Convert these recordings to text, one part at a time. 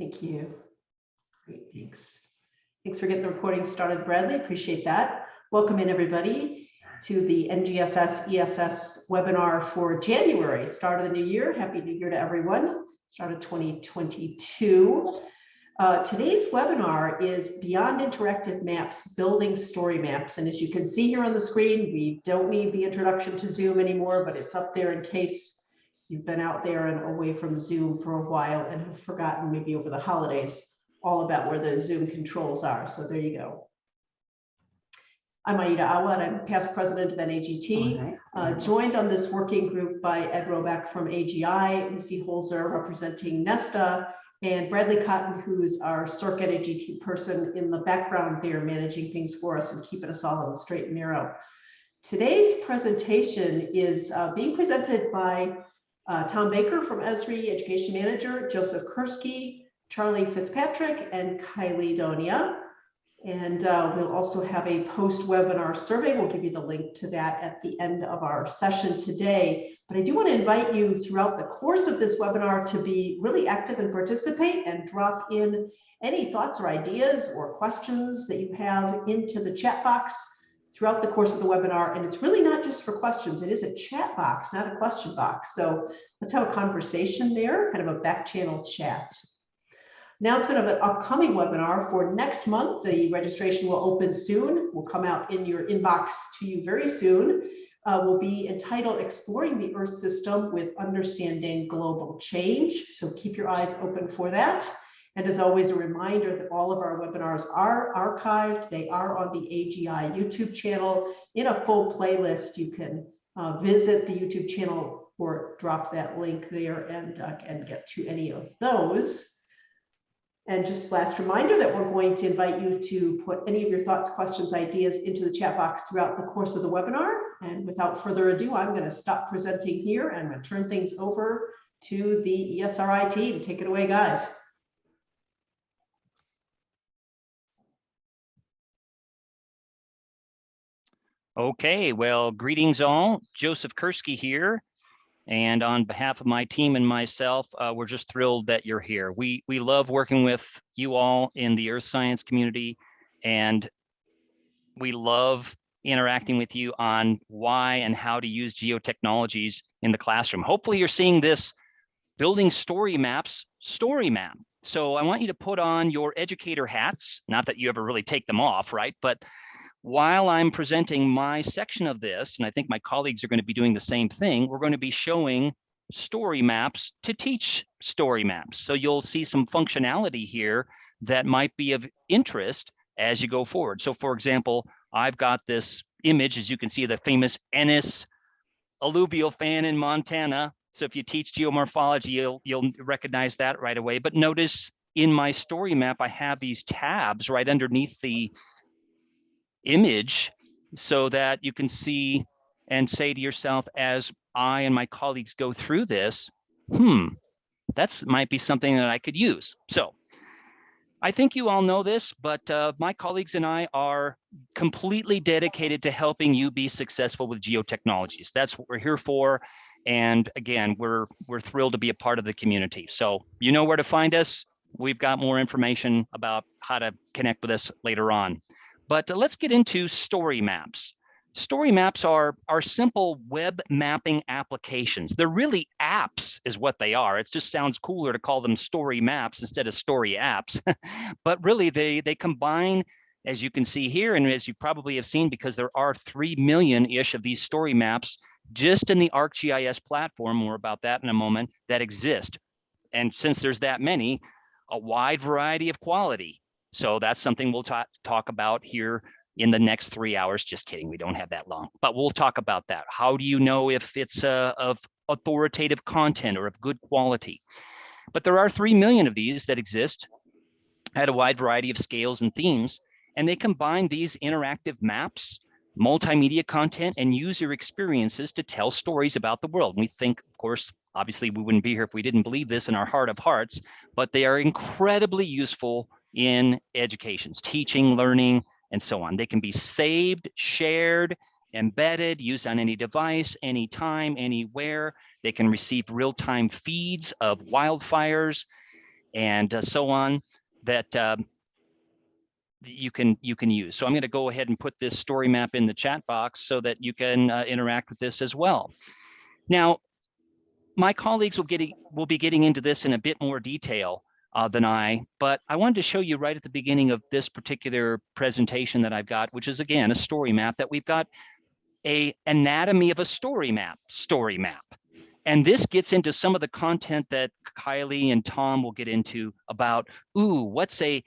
Thank you. Great, thanks. Thanks for getting the recording started, Bradley. Appreciate that. Welcome in, everybody, to the NGSS ESS webinar for January, start of the new year. Happy New Year to everyone. Start of 2022. Today's webinar is Beyond Interactive Maps, Building Story Maps. And as you can see here on the screen, we don't need the introduction to Zoom anymore, but it's up there in case you've been out there and away from Zoom for a while and have forgotten, maybe over the holidays, all about where the Zoom controls are. So there you go. I'm Aida Awad. I'm past president of NAGT, joined on this working group by Ed Roback from AGI, Missy Holzer representing Nesta, and Bradley Cotton, who's our CERC NAGT person in the background there, managing things for us and keeping us all on the straight and narrow. Today's presentation is being presented by Tom Baker from Esri, Education Manager, Joseph Kursky, Charlie Fitzpatrick, and Kylie Donia. And we'll also have a post-webinar survey. We'll give you the link to that at the end of our session today. But I do want to invite you throughout the course of this webinar to be really active and participate and drop in any thoughts or ideas or questions that you have into the chat box throughout the course of the webinar. And it's really not just for questions. It is a chat box, not a question box. So let's have a conversation there, kind of a back channel chat. Announcement of an upcoming webinar for next month. The registration will open soon. Will come out in your inbox to you very soon. Will be entitled Exploring the Earth System with Understanding Global Change. So keep your eyes open for that. And as always, a reminder that all of our webinars are archived. They are on the AGI YouTube channel in a full playlist. You can visit the YouTube channel or drop that link there and get to any of those. And just last reminder that we're going to invite you to put any of your thoughts, questions, ideas into the chat box throughout the course of the webinar. And without further ado, I'm going to stop presenting here and I'm going to turn things over to the ESRI team. Take it away, guys. Okay, well, greetings all. Joseph Kursky here. And on behalf of my team and myself, we're just thrilled that you're here. We love working with you all in the earth science community, and we love interacting with you on why and how to use geotechnologies in the classroom. Hopefully you're seeing this Building Story Maps story map. So I want you to put on your educator hats, not that you ever really take them off, right? But while I'm presenting my section of this, and I think my colleagues are going to be doing the same thing, we're going to be showing story maps to teach story maps. So you'll see some functionality here that might be of interest as you go forward. So for example, I've got this image, as you can see, the famous Ennis alluvial fan in Montana. So if you teach geomorphology, you'll recognize that right away. But notice in my story map, I have these tabs right underneath the image so that you can see and say to yourself, as I and my colleagues go through this, that might be something that I could use. So I think you all know this, but my colleagues and I are completely dedicated to helping you be successful with geotechnologies. That's what we're here for. And again, we're thrilled to be a part of the community. So you know where to find us. We've got more information about how to connect with us later on. But let's get into story maps. Story maps are simple web mapping applications. They're really apps is what they are. It just sounds cooler to call them story maps instead of story apps. But really they combine, as you can see here, and as you probably have seen, because there are 3 million-ish of these story maps just in the ArcGIS platform, more about that in a moment, that exist. And since there's that many, a wide variety of quality. So that's something we'll talk about here in the next 3 hours. Just kidding, we don't have that long, but we'll talk about that. How do you know if it's of authoritative content or of good quality? But there are 3 million of these that exist at a wide variety of scales and themes, and they combine these interactive maps, multimedia content, and user experiences to tell stories about the world. And we think, of course, obviously we wouldn't be here if we didn't believe this in our heart of hearts, but they are incredibly useful in educations, teaching, learning, and so on. They can be saved, shared, embedded, used on any device, anytime, anywhere. They can receive real-time feeds of wildfires. and so on that you can use. So I'm going to go ahead and put this story map in the chat box so that you can interact with this as well. Now, my colleagues will be getting into this in a bit more detail than I, but I wanted to show you right at the beginning of this particular presentation that I've got, which is again a story map, that we've got a anatomy of a story map. And this gets into some of the content that Kylie and Tom will get into about, what's a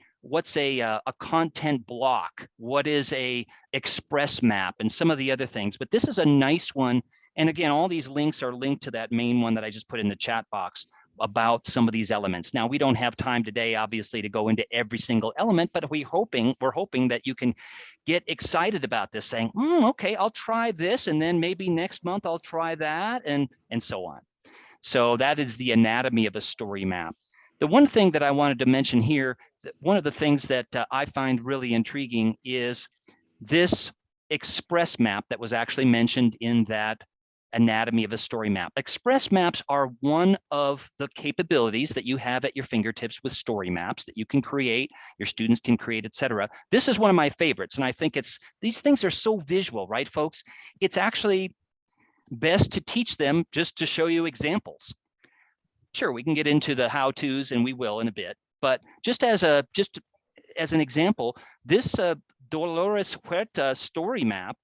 content block? What is a express map? And some of the other things. But this is a nice one. And again, all these links are linked to that main one that I just put in the chat box about some of these elements. Now, we don't have time today, obviously, to go into every single element, but we're hoping that you can get excited about this, saying, okay, I'll try this, and then maybe next month I'll try that, and so on. So that is the anatomy of a story map. The one thing that I wanted to mention here, one of the things that I find really intriguing is this express map that was actually mentioned in that anatomy of a story map. Express maps are one of the capabilities that you have at your fingertips with story maps that you can create, your students can create, etc. This is one of my favorites, and I think these things are so visual, right, folks? It's actually best to teach them just to show you examples. Sure, we can get into the how-tos, and we will in a bit, but just as an example, this Dolores Huerta story map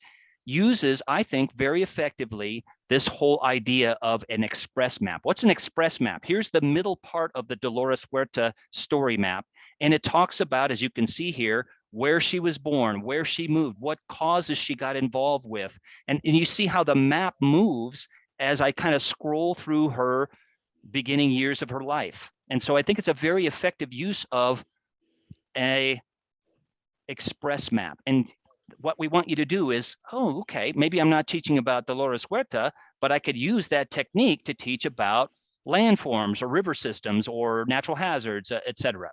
uses, I think, very effectively this whole idea of an express map. What's an express map? Here's the middle part of the Dolores Huerta story map, and it talks about, as you can see here, where she was born, where she moved, what causes she got involved with. And you see how the map moves as I kind of scroll through her beginning years of her life. And so I think it's a very effective use of a express map. And what we want you to do is, okay, maybe I'm not teaching about Dolores Huerta, but I could use that technique to teach about landforms or river systems or natural hazards, etc.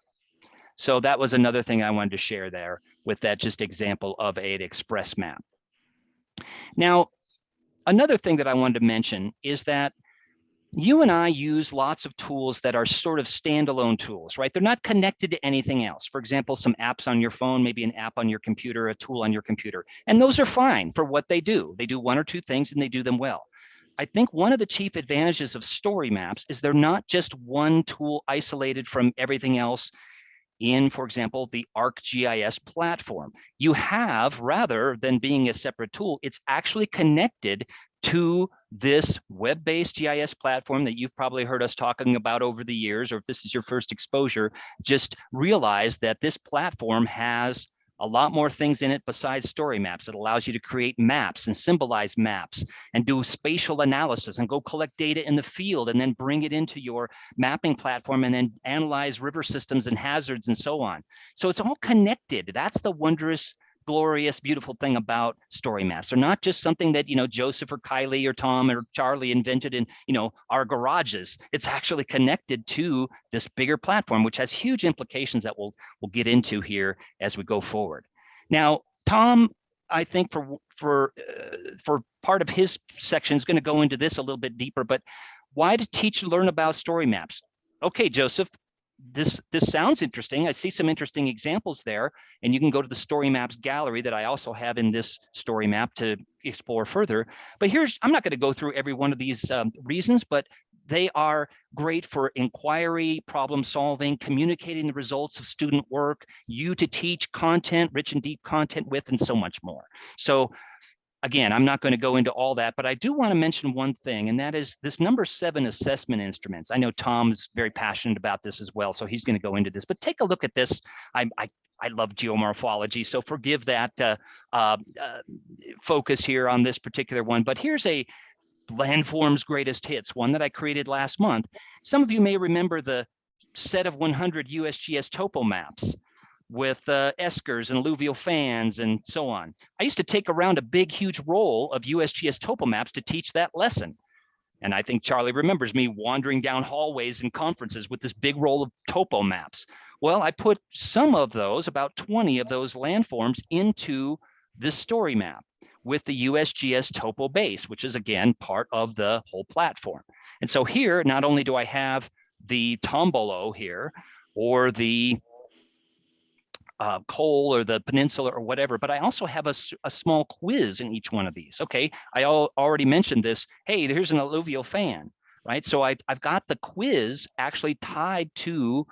So that was another thing I wanted to share there with that just example of an express map. Now, another thing that I wanted to mention is that you and I use lots of tools that are sort of standalone tools, right? They're not connected to anything else. For example, some apps on your phone, maybe an app on your computer, a tool on your computer. And those are fine for what they do. They do one or two things and they do them well. I think one of the chief advantages of story maps is they're not just one tool isolated from everything else in, for example, the ArcGIS platform. You have, rather than being a separate tool, it's actually connected to this web-based GIS platform that you've probably heard us talking about over the years, or if this is your first exposure, just realize that this platform has a lot more things in it besides story maps. It allows you to create maps and symbolize maps and do spatial analysis and go collect data in the field and then bring it into your mapping platform and then analyze river systems and hazards and so on. So it's all connected. That's the wondrous, glorious, beautiful thing about story maps. They're not just something that, Joseph or Kylie or Tom or Charlie invented in, our garages. It's actually connected to this bigger platform, which has huge implications that we'll get into here as we go forward. Now, Tom, I think for part of his section is going to go into this a little bit deeper, but why to teach and learn about story maps? Okay, Joseph, this sounds interesting. I see some interesting examples there, and you can go to the story maps gallery that I also have in this story map to explore further. But I'm not going to go through every one of these reasons, but they are great for inquiry, problem solving, communicating the results of student work, you to teach content, rich and deep content with, and so much more. So again, I'm not going to go into all that, but I do want to mention one thing, and that is this number 7 assessment instruments. I know Tom's very passionate about this as well, so he's going to go into this, but take a look at this. I love geomorphology, so forgive that focus here on this particular one, but here's a landforms greatest hits, one that I created last month. Some of you may remember the set of 100 USGS topo maps with eskers and alluvial fans and so on. I used to take around a big, huge roll of USGS topo maps to teach that lesson. And I think Charlie remembers me wandering down hallways and conferences with this big roll of topo maps. Well, I put some of those, about 20 of those landforms, into this story map with the USGS topo base, which is again part of the whole platform. And so here, not only do I have the tombolo here, or the Cole or the peninsula or whatever, but I also have a small quiz in each one of these. Okay, I already mentioned this. Hey, here's an alluvial fan, right? So I've got the quiz actually tied to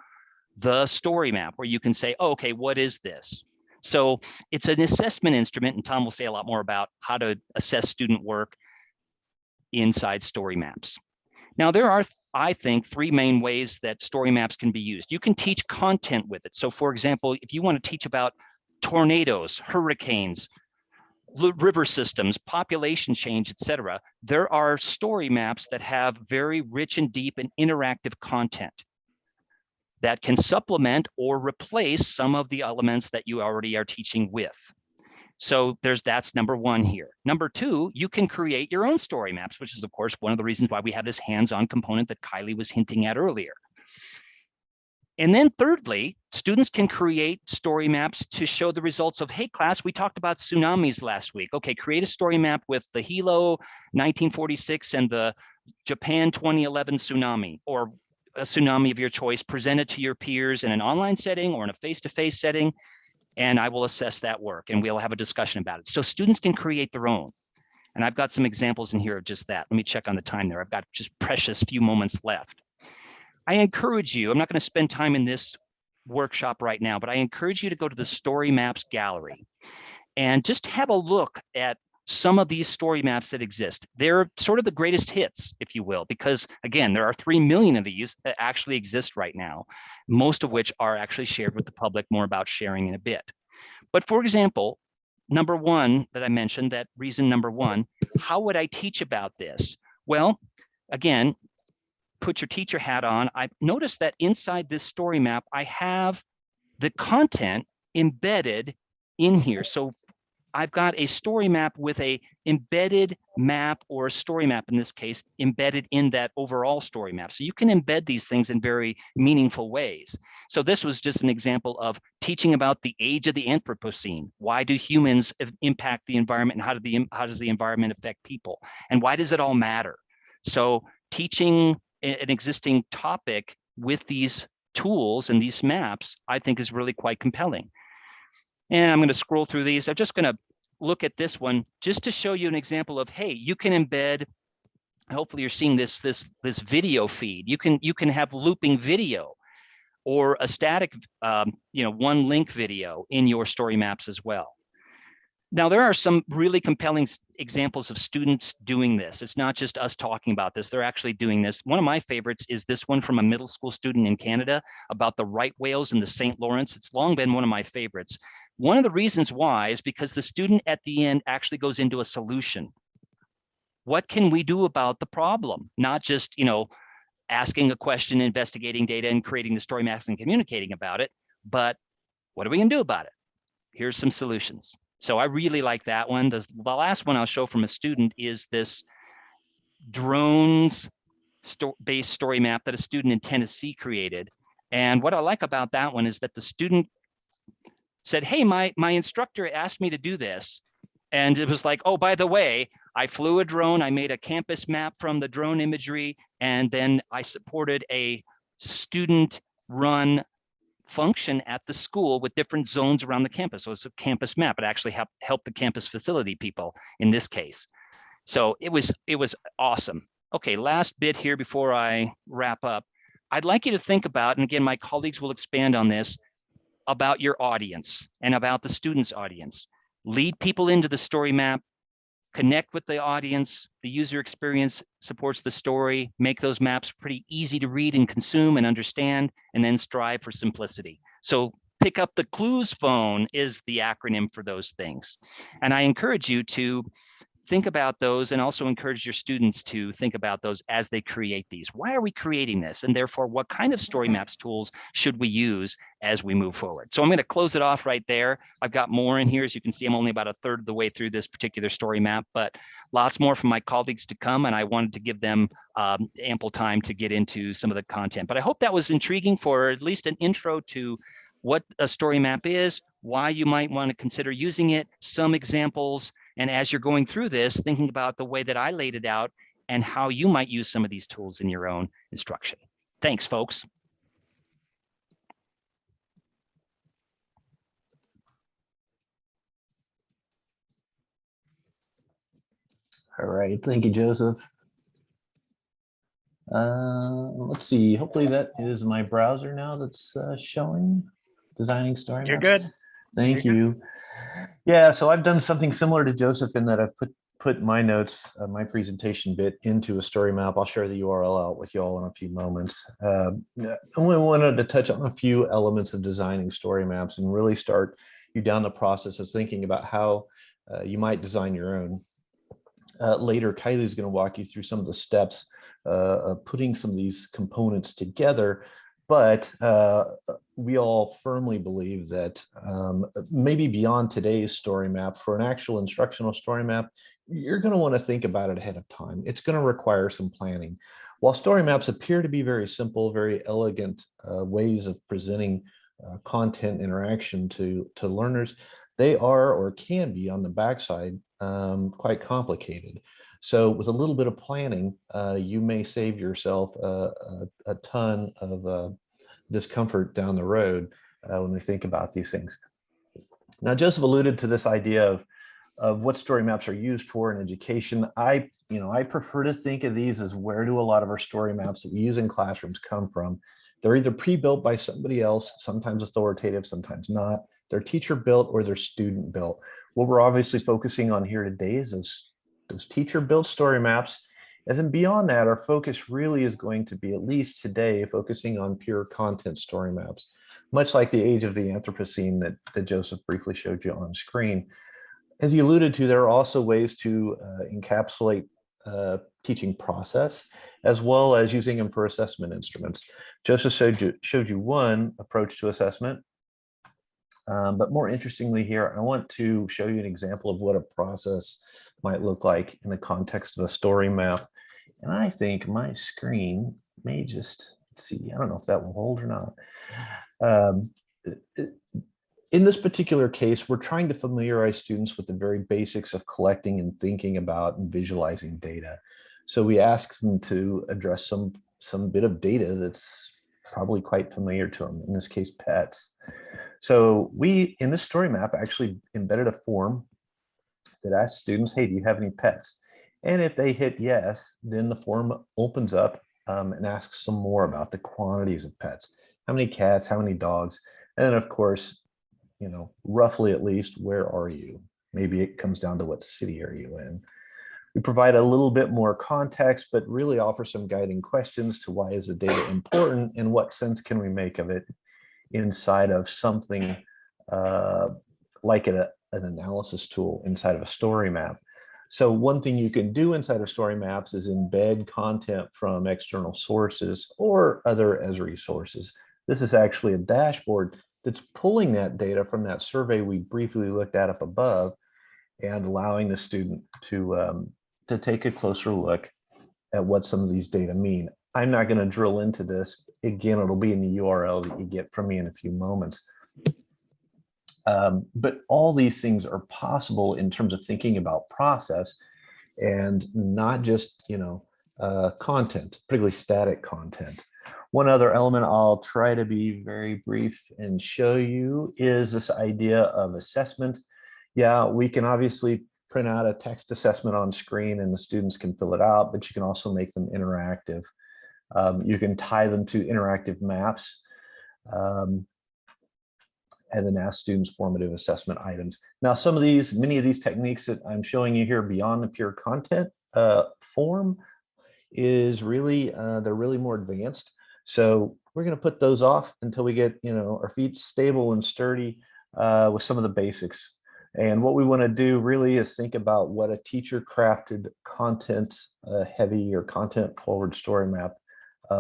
the story map where you can say, oh, okay, what is this? So it's an assessment instrument, and Tom will say a lot more about how to assess student work inside StoryMaps. Now, there are, I think, three main ways that StoryMaps can be used. You can teach content with it. So, for example, if you want to teach about tornadoes, hurricanes, river systems, population change, etc., there are story maps that have very rich and deep and interactive content that can supplement or replace some of the elements that you already are teaching with. So that's number one here. Number two, you can create your own story maps, which is, of course, one of the reasons why we have this hands-on component that Kylie was hinting at earlier. And then thirdly, students can create story maps to show the results of, hey, class, we talked about tsunamis last week. Okay, create a story map with the Hilo 1946 and the Japan 2011 tsunami, or a tsunami of your choice, present it to your peers in an online setting or in a face-to-face setting, and I will assess that work and we'll have a discussion about it. So students can create their own. And I've got some examples in here of just that. Let me check on the time there. I've got just precious few moments left. I encourage you, I'm not going to spend time in this workshop right now, but I encourage you to go to the StoryMaps gallery and just have a look at some of these story maps that exist. They're sort of the greatest hits, if you will, because again, there are 3 million of these that actually exist right now, most of which are actually shared with the public, more about sharing in a bit. But for example, number one that I mentioned, that reason number one, how would I teach about this? Well, again, put your teacher hat on. I noticed that inside this story map, I have the content embedded in here. So I've got a story map with a embedded map, or a story map in this case, embedded in that overall story map. So you can embed these things in very meaningful ways. So this was just an example of teaching about the age of the Anthropocene. Why do humans impact the environment, and how does the environment affect people? And why does it all matter? So teaching an existing topic with these tools and these maps, I think, is really quite compelling. And I'm going to scroll through these. I'm just going to look at this one just to show you an example of, hey, you can embed, hopefully you're seeing this video feed. You can have looping video or a static one link video in your story maps as well. Now, there are some really compelling examples of students doing this. It's not just us talking about this. They're actually doing this. One of my favorites is this one from a middle school student in Canada about the right whales in the St. Lawrence. It's long been one of my favorites. One of the reasons why is because the student at the end actually goes into a solution. What can we do about the problem? Not just, asking a question, investigating data, and creating the story maps and communicating about it, but what are we going to do about it? Here's some solutions. So I really like that one. The last one I'll show from a student is this drones based story map that a student in Tennessee created. And what I like about that one is that the student said, hey, my instructor asked me to do this. And it was like, oh, by the way, I flew a drone, I made a campus map from the drone imagery, and then I supported a student run function at the school with different zones around the campus. So it's a campus map. It actually helped the campus facility people in this case. So it was awesome. Okay, last bit here before I wrap up. I'd like you to think about, and again, my colleagues will expand on this, about your audience and about the student's audience. Lead people into the story map, connect with the audience. The user experience supports the story, make those maps pretty easy to read and consume and understand, and then strive for simplicity. So pick up the clues phone is the acronym for those things. And I encourage you to think about those, and also encourage your students to think about those as they create these. Why are we creating this? And therefore, what kind of story maps tools should we use as we move forward? So I'm going to close it off right there. I've got more in here. As you can see, I'm only about a third of the way through this particular story map, but lots more from my colleagues to come. And I wanted to give them ample time to get into some of the content. But I hope that was intriguing for at least an intro to what a story map is, why you might want to consider using it, some examples, and as you're going through this, thinking about the way that I laid it out and how you might use some of these tools in your own instruction. Thanks, folks. All right, thank you, Joseph. Let's see, hopefully that is my browser now that's showing, designing story You're maps. good. Thank you. Yeah, so I've done something similar to Joseph in that I've put my notes, my presentation bit into a story map. I'll share the URL out with you all in a few moments. I only wanted to touch on a few elements of designing story maps and really start you down the process of thinking about how you might design your own. Later, Kylie is going to walk you through some of the steps of putting some of these components together. But we all firmly believe that maybe beyond today's story map, for an actual instructional story map, you're going to want to think about it ahead of time. It's going to require some planning. While story maps appear to be very simple, very elegant ways of presenting content interaction to learners, they are or can be on the backside quite complicated. So with a little bit of planning, you may save yourself a ton of discomfort down the road when we think about these things. Now, Joseph alluded to this idea of what story maps are used for in education. I prefer to think of these as where do a lot of our story maps that we use in classrooms come from. They're either pre-built by somebody else, sometimes authoritative, sometimes not. They're teacher built or they're student built. What we're obviously focusing on here today is those teacher built story maps. And then beyond that, our focus really is going to be, at least today, focusing on pure content story maps, much like the age of the Anthropocene that Joseph briefly showed you on screen. As he alluded to, there are also ways to encapsulate teaching process, as well as using them for assessment instruments. Joseph showed you one approach to assessment. But more interestingly here, I want to show you an example of what a process might look like in the context of a story map. And I think my screen may just, let's see, I don't know if that will hold or not. In this particular case, we're trying to familiarize students with the very basics of collecting and thinking about and visualizing data. So we ask them to address some bit of data that's probably quite familiar to them, in this case, pets. So we, in this story map, actually embedded a form that asks students, hey, do you have any pets? And if they hit yes, then the form opens up and asks some more about the quantities of pets. How many cats, how many dogs? And then of course, roughly at least, where are you? Maybe it comes down to what city are you in? We provide a little bit more context, but really offer some guiding questions to why is the data important and what sense can we make of it inside of something like an analysis tool inside of a story map. So one thing you can do inside of story maps is embed content from external sources or other Esri sources. This is actually a dashboard that's pulling that data from that survey we briefly looked at up above and allowing the student to take a closer look at what some of these data mean. I'm not going to drill into this. Again, it'll be in the URL that you get from me in a few moments. But all these things are possible in terms of thinking about process and not just, content, particularly static content. One other element I'll try to be very brief and show you is this idea of assessment. Yeah, we can obviously print out a text assessment on screen and the students can fill it out, but you can also make them interactive. You can tie them to interactive maps and then ask students formative assessment items. Now, many of these techniques that I'm showing you here beyond the pure content form is really, they're really more advanced. So we're going to put those off until we get, our feet stable and sturdy with some of the basics. And what we want to do really is think about what a teacher crafted content heavy or content forward story map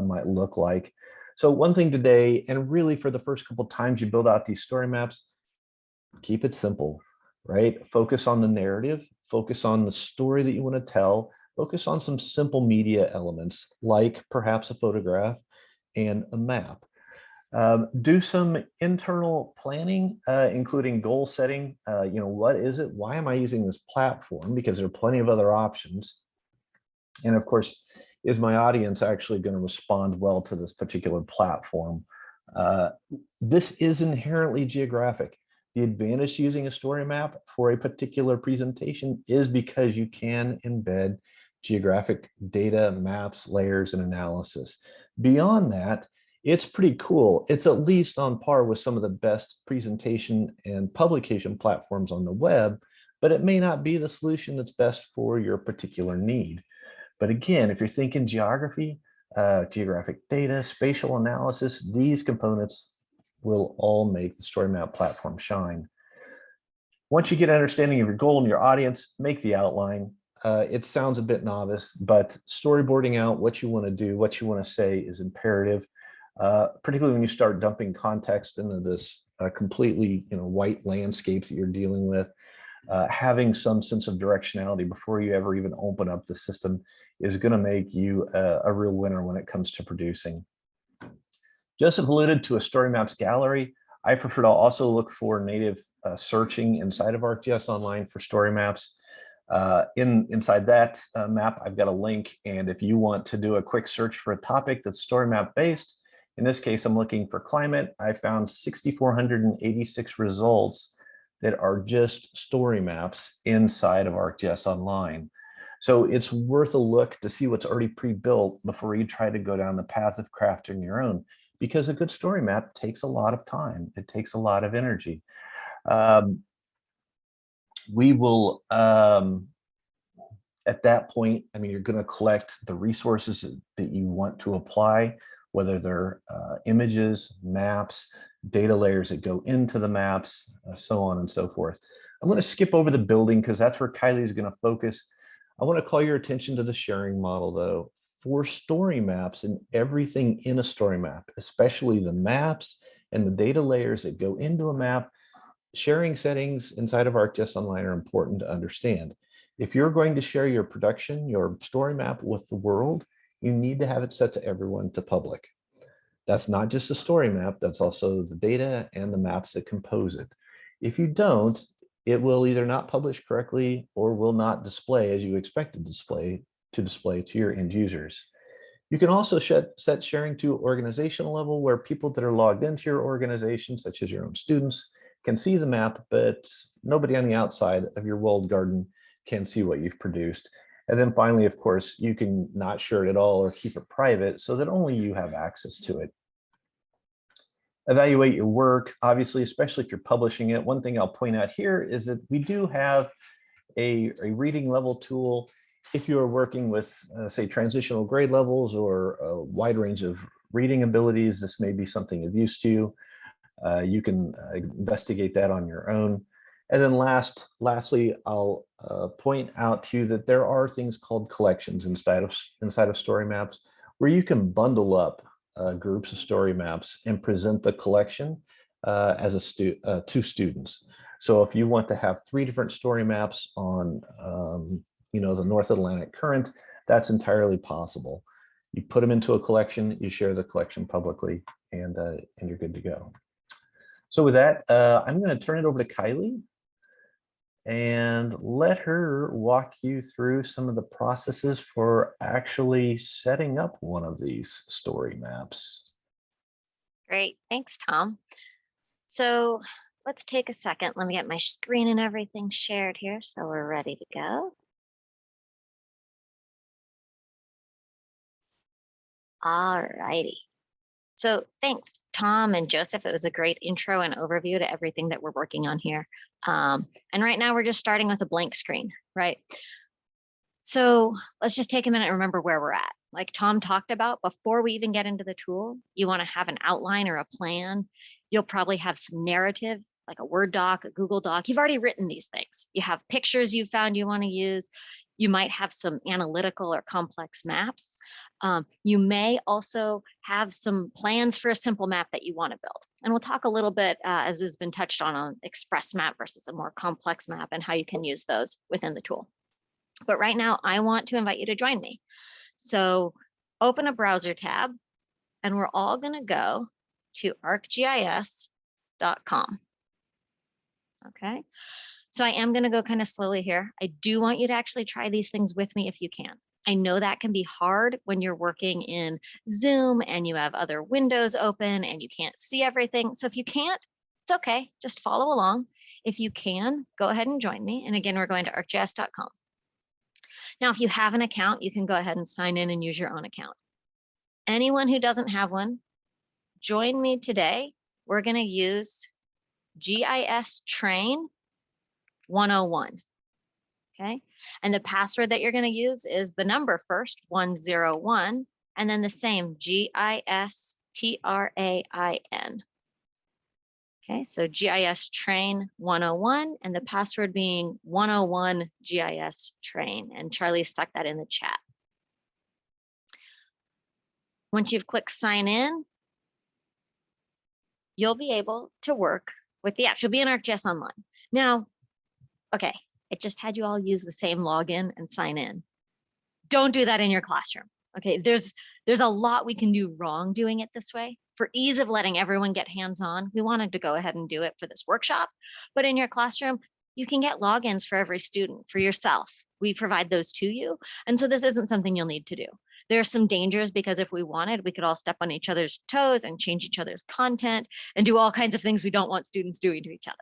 might look like. So one thing today, and really for the first couple of times you build out these story maps, keep it simple, right? Focus on the narrative, focus on the story that you want to tell, focus on some simple media elements like perhaps a photograph and a map. Do some internal planning, including goal setting. What is it? Why am I using this platform? Because there are plenty of other options. And of course, is my audience actually going to respond well to this particular platform? This is inherently geographic. The advantage to using a story map for a particular presentation is because you can embed geographic data, maps, layers, and analysis. Beyond that, it's pretty cool. It's at least on par with some of the best presentation and publication platforms on the web, but it may not be the solution that's best for your particular need. But again, if you're thinking geography, geographic data, spatial analysis, these components will all make the StoryMap platform shine. Once you get an understanding of your goal and your audience, make the outline. It sounds a bit novice, but storyboarding out what you want to do, what you want to say is imperative, particularly when you start dumping context into this completely white landscape that you're dealing with. Having some sense of directionality before you ever even open up the system is going to make you a real winner when it comes to producing. Joseph alluded to a StoryMaps gallery. I prefer to also look for native searching inside of ArcGIS Online for StoryMaps. Inside that map, I've got a link, and if you want to do a quick search for a topic that's StoryMap based, in this case, I'm looking for climate. I found 6,486 results that are just story maps inside of ArcGIS Online. So it's worth a look to see what's already pre-built before you try to go down the path of crafting your own, because a good story map takes a lot of time. It takes a lot of energy. We will, at that point, you're going to collect the resources that you want to apply, whether they're images, maps, data layers that go into the maps, so on and so forth. I'm going to skip over the building because that's where Kylie is going to focus. I want to call your attention to the sharing model, though. For story maps and everything in a story map, especially the maps and the data layers that go into a map, sharing settings inside of ArcGIS Online are important to understand. If you're going to share your production, your story map with the world, you need to have it set to everyone to public. That's not just a story map, that's also the data and the maps that compose it. If you don't, it will either not publish correctly or will not display as you expect it to display to your end users. You can also set sharing to organizational level, where people that are logged into your organization, such as your own students, can see the map, but nobody on the outside of your walled garden can see what you've produced. And then finally, of course, you can not share it at all or keep it private so that only you have access to it. Evaluate your work, obviously, especially if you're publishing it. One thing I'll point out here is that we do have a reading level tool. If you are working with, say, transitional grade levels or a wide range of reading abilities, this may be something of use to you. You can investigate that on your own. And then lastly, I'll point out to you that there are things called collections inside of StoryMaps, where you can bundle up groups of story maps and present the collection as to students. So if you want to have 3 different story maps on the North Atlantic Current, that's entirely possible. You put them into a collection, you share the collection publicly, and you're good to go. So with that, I'm going to turn it over to Kylie and let her walk you through some of the processes for actually setting up one of these story maps. Great, thanks, Tom. So let's take a second. Let me get my screen and everything shared here so we're ready to go. All righty. So thanks, Tom and Joseph. It was a great intro and overview to everything that we're working on here. And right now we're just starting with a blank screen, right? So let's just take a minute and remember where we're at. Like Tom talked about, before we even get into the tool, you want to have an outline or a plan. You'll probably have some narrative, like a Word doc, a Google doc. You've already written these things. You have pictures you found you want to use. You might have some analytical or complex maps. You may also have some plans for a simple map that you want to build. And we'll talk a little bit, as has been touched on express map versus a more complex map and how you can use those within the tool. But right now, I want to invite you to join me. So open a browser tab, and we're all going to go to arcgis.com. Okay. So I am going to go kind of slowly here. I do want you to actually try these things with me if you can. I know that can be hard when you're working in Zoom and you have other windows open and you can't see everything. So if you can't, It's okay, just follow along. If you can, go ahead and join me. And again, we're going to arcgis.com. Now, if you have an account, you can go ahead and sign in and use your own account. Anyone who doesn't have one, join me today. We're going to use GIS Train 101. Okay. And the password that you're going to use is the number first, 101, and then the same GIS TRAIN. Okay, so GIS Train 101 and the password being 101 GIS Train. And Charlie stuck that in the chat. Once you've clicked sign in, you'll be able to work with the app. You'll be in ArcGIS Online. Now, okay, it just had you all use the same login and sign in. Don't do that in your classroom. Okay, there's a lot we can do wrong doing it this way. For ease of letting everyone get hands-on, we wanted to go ahead and do it for this workshop. But in your classroom, you can get logins for every student, for yourself. We provide those to you. And so this isn't something you'll need to do. There are some dangers because if we wanted, we could all step on each other's toes and change each other's content and do all kinds of things we don't want students doing to each other.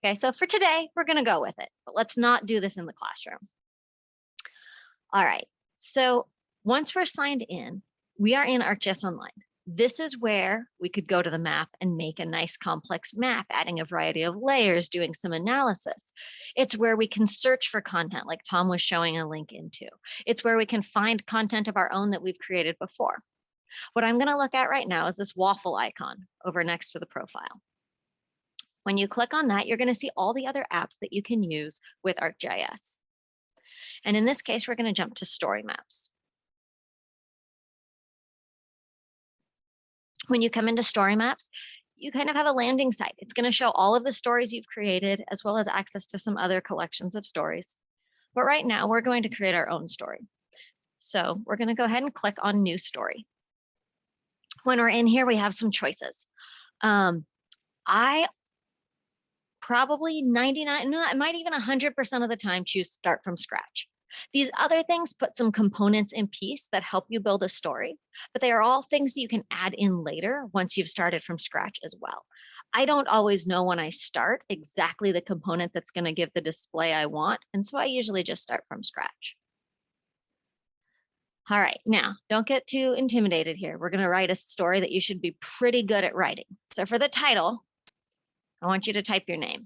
Okay, so for today, we're going to go with it, but let's not do this in the classroom. All right, so once we're signed in, we are in ArcGIS Online. This is where we could go to the map and make a nice complex map, adding a variety of layers, doing some analysis. It's where we can search for content like Tom was showing a link into. It's where we can find content of our own that we've created before. What I'm going to look at right now is this waffle icon over next to the profile. When you click on that, you're going to see all the other apps that you can use with ArcGIS. And in this case, we're going to jump to StoryMaps. When you come into StoryMaps, you kind of have a landing site. It's going to show all of the stories you've created, as well as access to some other collections of stories. But right now, we're going to create our own story. So we're going to go ahead and click on New Story. When we're in here, we have some choices. I probably 99, no, I might even 100% of the time choose start from scratch. These other things put some components in piece that help you build a story, but they are all things that you can add in later once you've started from scratch as well. I don't always know when I start exactly the component that's going to give the display I want, and so I usually just start from scratch. All right, now don't get too intimidated here. We're going to write a story that you should be pretty good at writing. So for the title, I want you to type your name.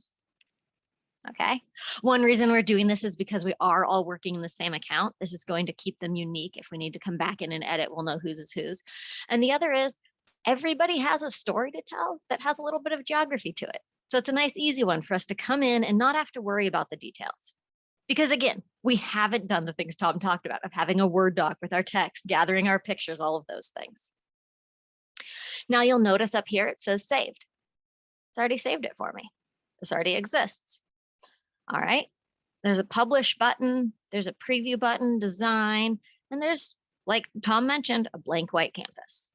Okay. One reason we're doing this is because we are all working in the same account. This is going to keep them unique. If we need to come back in and edit, we'll know whose is whose. And the other is everybody has a story to tell that has a little bit of geography to it. So it's a nice, easy one for us to come in and not have to worry about the details. Because again, we haven't done the things Tom talked about of having a Word doc with our text, gathering our pictures, all of those things. Now you'll notice up here, it says saved. It's already saved it for me. This already exists. All right, there's a publish button, there's a preview button, design, and there's, like Tom mentioned, a blank white canvas.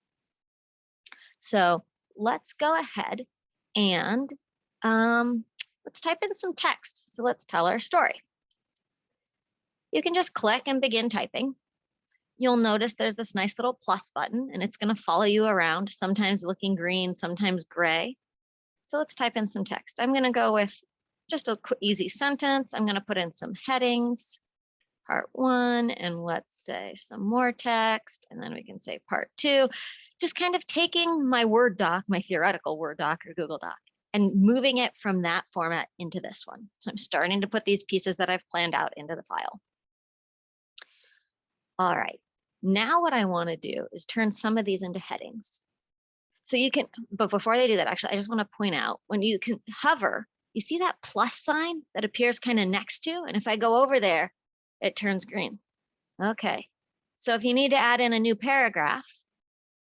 So let's go ahead and let's type in some text. So let's tell our story. You can just click and begin typing. You'll notice there's this nice little plus button and it's going to follow you around, sometimes looking green, sometimes gray. So let's type in some text. I'm going to go with just a quick, easy sentence. I'm going to put in some headings, part 1, and let's say some more text, and then we can say part 2. Just kind of taking my Word doc, my theoretical Word doc or Google Doc, and moving it from that format into this one. So I'm starting to put these pieces that I've planned out into the file. All right, now what I want to do is turn some of these into headings. So you can, but before they do that, actually, I just want to point out when you can hover, you see that plus sign that appears kind of next to, and if I go over there, it turns green. Okay, so if you need to add in a new paragraph,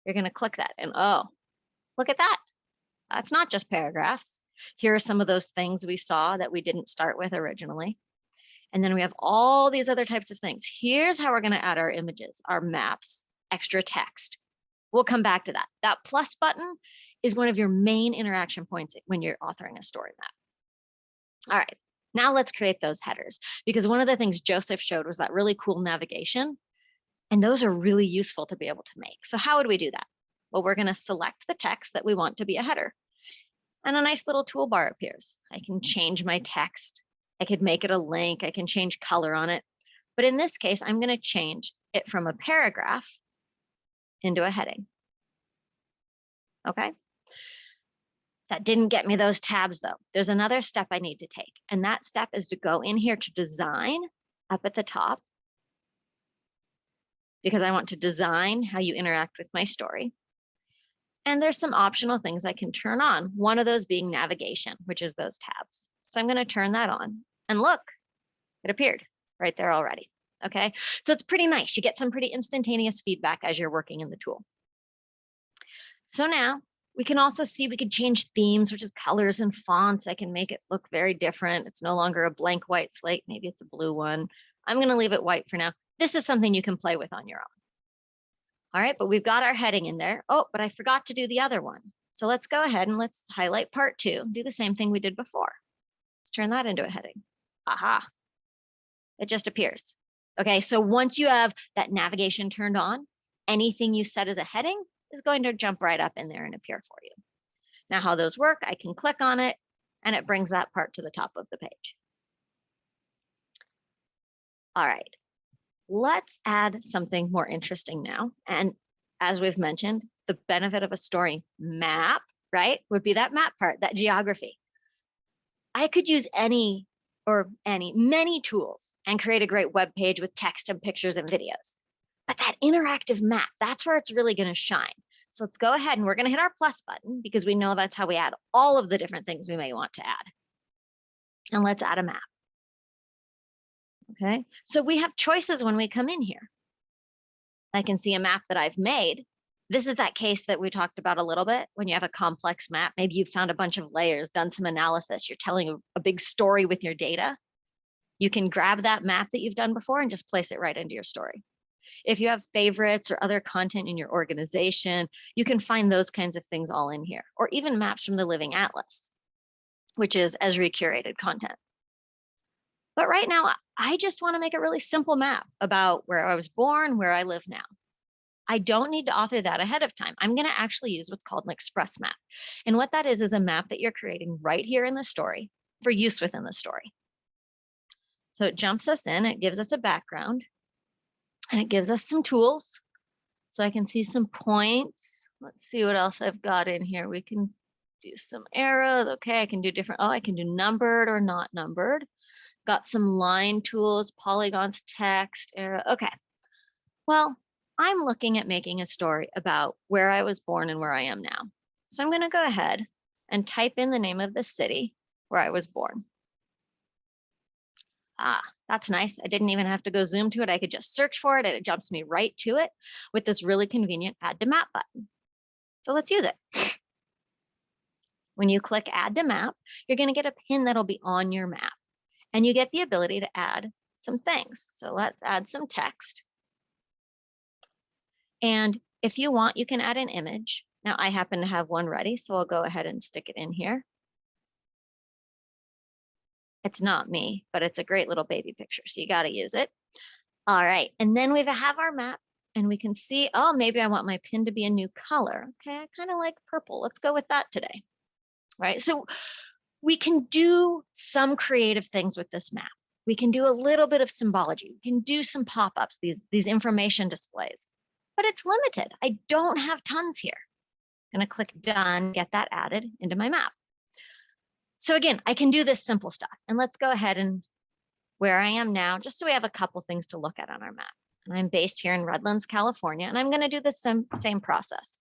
you're going to click that and oh, look at that. That's not just paragraphs. Here are some of those things we saw that we didn't start with originally. And then we have all these other types of things. Here's how we're going to add our images, our maps, extra text. We'll come back to that. That plus button is one of your main interaction points when you're authoring a story map. All right, now let's create those headers, because one of the things Joseph showed was that really cool navigation, and those are really useful to be able to make. So how would we do that? Well, we're going to select the text that we want to be a header. and a nice little toolbar appears. I can change my text. I could make it a link. I can change color on it. But in this case, I'm going to change it from a paragraph into a heading. Okay. That didn't get me those tabs though. There's another step I need to take. And that step is to go in here to design up at the top, because I want to design how you interact with my story. And there's some optional things I can turn on. One of those being navigation, which is those tabs. So I'm going to turn that on, and look, it appeared right there already. Okay. So it's pretty nice. You get some pretty instantaneous feedback as you're working in the tool. So now we can also see we can change themes, which is colors and fonts. I can make it look very different. It's no longer a blank white slate. Maybe it's a blue one. I'm going to leave it white for now. This is something you can play with on your own. All right, but we've got our heading in there. Oh, but I forgot to do the other one. So let's go ahead and let's highlight part 2. Do the same thing we did before. Let's turn that into a heading. Aha, it just appears. Okay, so once you have that navigation turned on, anything you set as a heading is going to jump right up in there and appear for you. Now how those work, I can click on it and it brings that part to the top of the page. All right, let's add something more interesting now. And as we've mentioned, the benefit of a story map, right, would be that map part, that geography. I could use many tools and create a great web page with text and pictures and videos. But that interactive map, that's where it's really going to shine. So let's go ahead and we're going to hit our plus button because we know that's how we add all of the different things we may want to add. And let's add a map. Okay, so we have choices when we come in here. I can see a map that I've made. This is that case that we talked about a little bit. When you have a complex map, maybe you've found a bunch of layers, done some analysis, you're telling a big story with your data. You can grab that map that you've done before and just place it right into your story. If you have favorites or other content in your organization, you can find those kinds of things all in here, or even maps from the Living Atlas, which is Esri curated content. But right now, I just want to make a really simple map about where I was born, where I live now. I don't need to author that ahead of time. I'm going to actually use what's called an express map. And what that is a map that you're creating right here in the story for use within the story. So it jumps us in, it gives us a background, and it gives us some tools. So I can see some points. Let's see what else I've got in here. We can do some arrows. Okay, I can do different. Oh, I can do numbered or not numbered. Got some line tools, polygons, text, arrow. Okay. Well, I'm looking at making a story about where I was born and where I am now. So I'm going to go ahead and type in the name of the city where I was born. Ah, that's nice. I didn't even have to go zoom to it. I could just search for it and it jumps me right to it with this really convenient add to map button. So let's use it. When you click add to map, you're going to get a pin that'll be on your map and you get the ability to add some things. So let's add some text. And if you want, you can add an image. Now I happen to have one ready, so I'll go ahead and stick it in here. It's not me, but it's a great little baby picture, so you got to use it. All right, and then we have our map and we can see, oh, maybe I want my pin to be a new color. Okay, I kind of like purple. Let's go with that today. Right, so we can do some creative things with this map. We can do a little bit of symbology. We can do some pop-ups, these information displays, but it's limited. I don't have tons here. I'm going to click done, get that added into my map. So again, I can do this simple stuff. And let's go ahead and where I am now, just so we have a couple things to look at on our map. And I'm based here in Redlands, California, and I'm going to do the same process.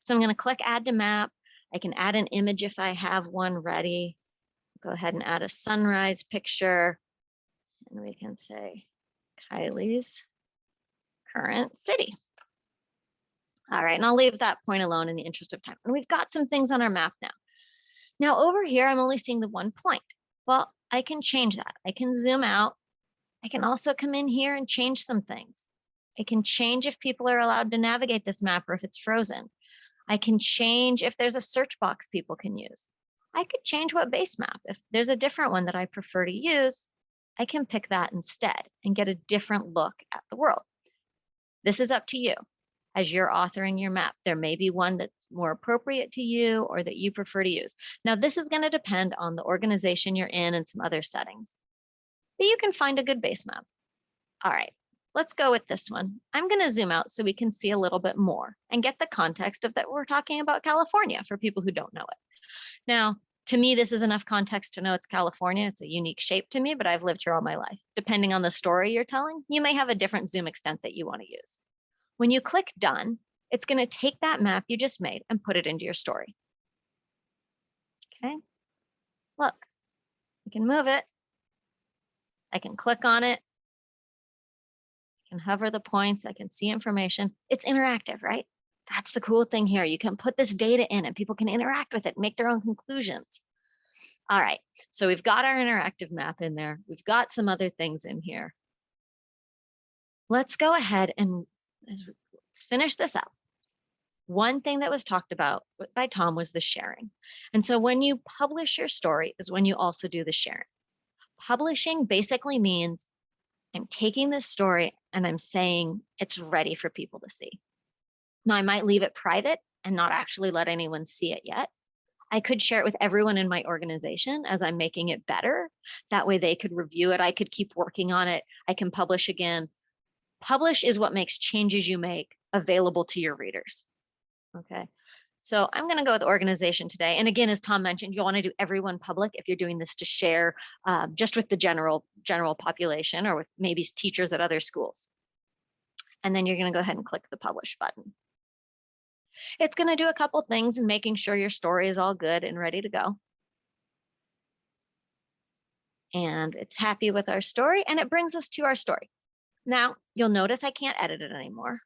So I'm going to click add to map. I can add an image if I have one ready. Go ahead and add a sunrise picture. And we can say Kylie's current city. All right, and I'll leave that point alone in the interest of time. And we've got some things on our map now. Now over here, I'm only seeing the one point. Well, I can change that. I can zoom out. I can also come in here and change some things. I can change if people are allowed to navigate this map or if it's frozen. I can change if there's a search box people can use. I could change what base map. If there's a different one that I prefer to use, I can pick that instead and get a different look at the world. This is up to you. As you're authoring your map, there may be one that's more appropriate to you or that you prefer to use. Now, this is going to depend on the organization you're in and some other settings, but you can find a good base map. All right, let's go with this one. I'm going to zoom out so we can see a little bit more and get the context of that we're talking about California for people who don't know it. Now, to me, this is enough context to know it's California. It's a unique shape to me, but I've lived here all my life. Depending on the story you're telling, you may have a different zoom extent that you want to use. When you click done, it's going to take that map you just made and put it into your story. Okay, look, I can move it. I can click on it. I can hover the points. I can see information. It's interactive, right? That's the cool thing here. You can put this data in and people can interact with it, make their own conclusions. All right, so we've got our interactive map in there. We've got some other things in here. Let's go ahead and let's finish this up. One thing that was talked about by Tom was the sharing. And so when you publish your story is when you also do the sharing. Publishing basically means I'm taking this story and I'm saying it's ready for people to see. Now, I might leave it private and not actually let anyone see it yet. I could share it with everyone in my organization as I'm making it better. That way they could review it. I could keep working on it. I can publish again. Publish is what makes changes you make available to your readers. Okay, so I'm going to go with organization today. And again, as Tom mentioned, you want to do everyone public if you're doing this to share just with the general population or with maybe teachers at other schools. And then you're going to go ahead and click the publish button. It's going to do a couple things in making sure your story is all good and ready to go. And it's happy with our story, and it brings us to our story. Now, you'll notice I can't edit it anymore.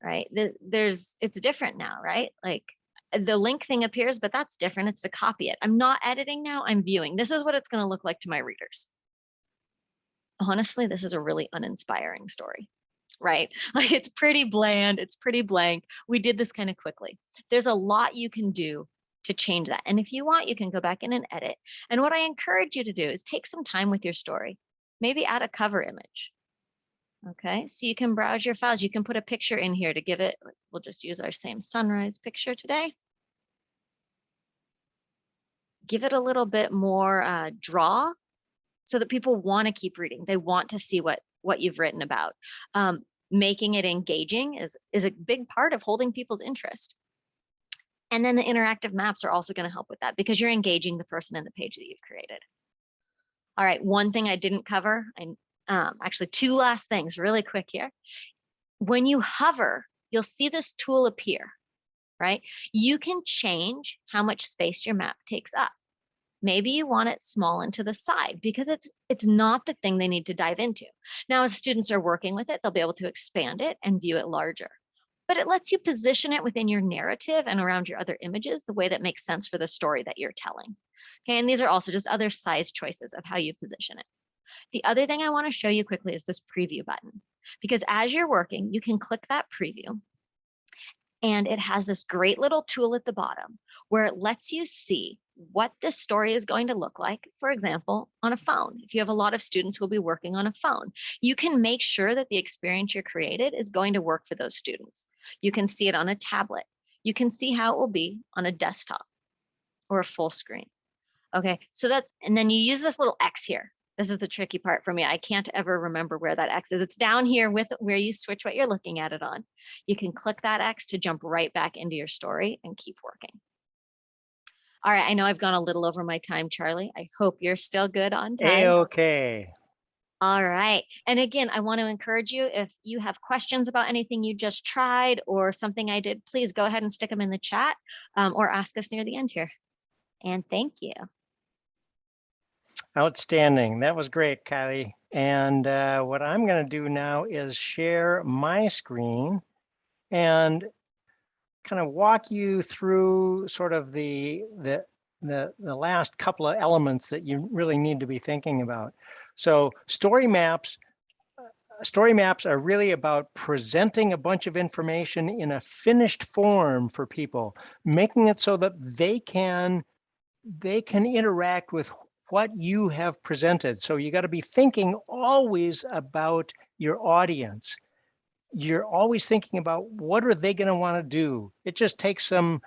Right? It's different now, right? Like the link thing appears, but that's different. It's to copy it. I'm not editing now, I'm viewing. This is what it's going to look like to my readers. Honestly, this is a really uninspiring story, right? Like it's pretty bland, it's pretty blank. We did this kind of quickly. There's a lot you can do to change that. And if you want, you can go back in and edit. And what I encourage you to do is take some time with your story, maybe add a cover image. Okay, so you can browse your files. You can put a picture in here to give it, we'll just use our same sunrise picture today. Give it a little bit more draw so that people want to keep reading. They want to see what you've written about. Making it engaging is a big part of holding people's interest. And then the interactive maps are also going to help with that because you're engaging the person in the page that you've created. All right, one thing I didn't cover, actually two last things really quick here. When you hover, you'll see this tool appear, right? You can change how much space your map takes up. Maybe you want it small and to the side because it's not the thing they need to dive into. Now, as students are working with it, they'll be able to expand it and view it larger. But it lets you position it within your narrative and around your other images the way that makes sense for the story that you're telling. Okay, and these are also just other size choices of how you position it. The other thing I want to show you quickly is this preview button, because as you're working, you can click that preview and it has this great little tool at the bottom where it lets you see what this story is going to look like, for example, on a phone. If you have a lot of students who will be working on a phone, you can make sure that the experience you're created is going to work for those students. You can see it on a tablet. You can see how it will be on a desktop or a full screen. Okay, so that's, and then you use this little X here. This is the tricky part for me. I can't ever remember where that X is. It's down here with where you switch what you're looking at it on. You can click that X to jump right back into your story and keep working. All right, I know I've gone a little over my time, Charlie. I hope you're still good on time. Okay. All right. And again, I want to encourage you, if you have questions about anything you just tried or something I did, please go ahead and stick them in the chat or ask us near the end here. And thank you. Outstanding. That was great, Kylie. And what I'm going to do now is share my screen and kind of walk you through sort of the last couple of elements that you really need to be thinking about. So StoryMaps are really about presenting a bunch of information in a finished form for people, making it so that they can interact with what you have presented. So you got to be thinking always about your audience. you're always thinking about what are they going to want to do. It just takes some